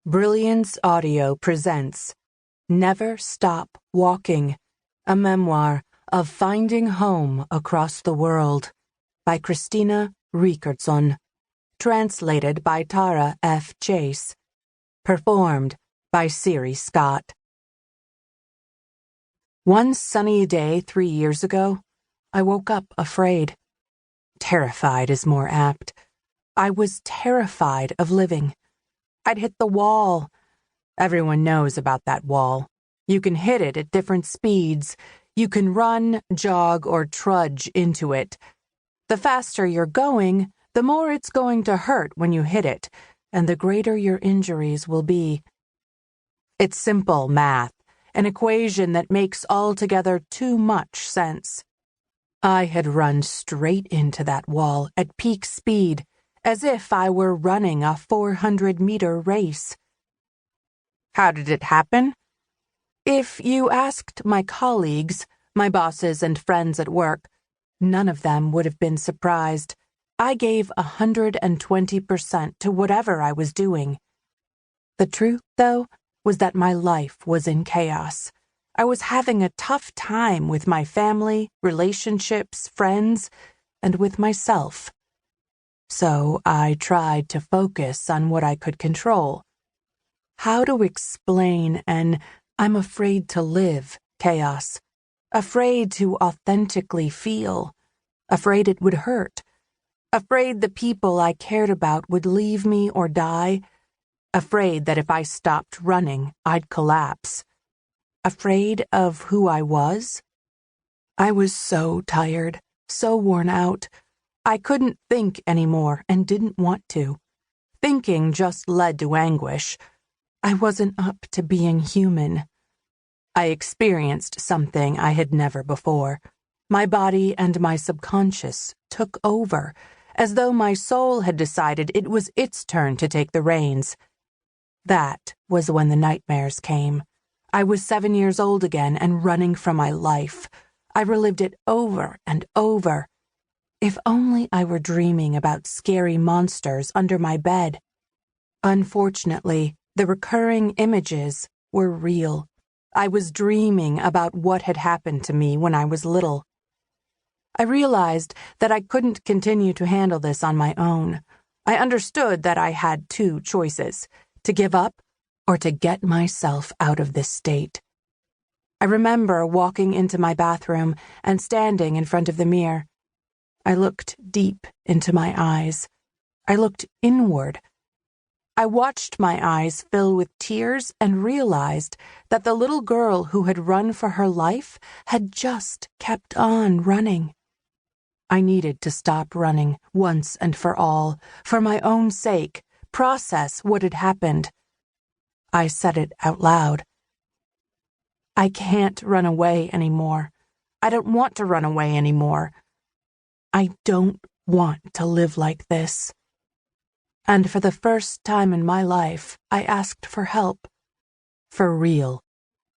Brilliance Audio presents Never Stop Walking, a memoir of finding home across the world by Christina Rickardsson, translated by Tara F. Chase, performed by Siri Scott. One sunny day 3 years ago, I woke up afraid. Terrified is more apt. I was terrified of living. I'd hit the wall. Everyone knows about that wall. You can hit it at different speeds. You can run, jog, or trudge into it. The faster you're going, the more it's going to hurt when you hit it, and the greater your injuries will be. It's simple math, an equation that makes altogether too much sense. I had run straight into that wall at peak speed, as if I were running a 400-meter race. How did it happen? If you asked my colleagues, my bosses and friends at work, none of them would have been surprised. I gave 120% to whatever I was doing. The truth, though, was that my life was in chaos. I was having a tough time with my family, relationships, friends, and with myself. So I tried to focus on what I could control. How to explain an I'm afraid to live chaos, afraid to authentically feel, afraid it would hurt, afraid the people I cared about would leave me or die, afraid that if I stopped running, I'd collapse, afraid of who I was? I was so tired, so worn out. I couldn't think anymore and didn't want to. Thinking just led to anguish. I wasn't up to being human. I experienced something I had never before. My body and my subconscious took over, as though my soul had decided it was its turn to take the reins. That was when the nightmares came. I was 7 years old again and running from my life. I relived it over and over. If only I were dreaming about scary monsters under my bed. Unfortunately, the recurring images were real. I was dreaming about what had happened to me when I was little. I realized that I couldn't continue to handle this on my own. I understood that I had two choices, to give up or to get myself out of this state. I remember walking into my bathroom and standing in front of the mirror. I looked deep into my eyes. I looked inward. I watched my eyes fill with tears and realized that the little girl who had run for her life had just kept on running. I needed to stop running once and for all, for my own sake, process what had happened. I said it out loud. I can't run away anymore. I don't want to run away anymore. I don't want to live like this. And for the first time in my life, I asked for help. For real.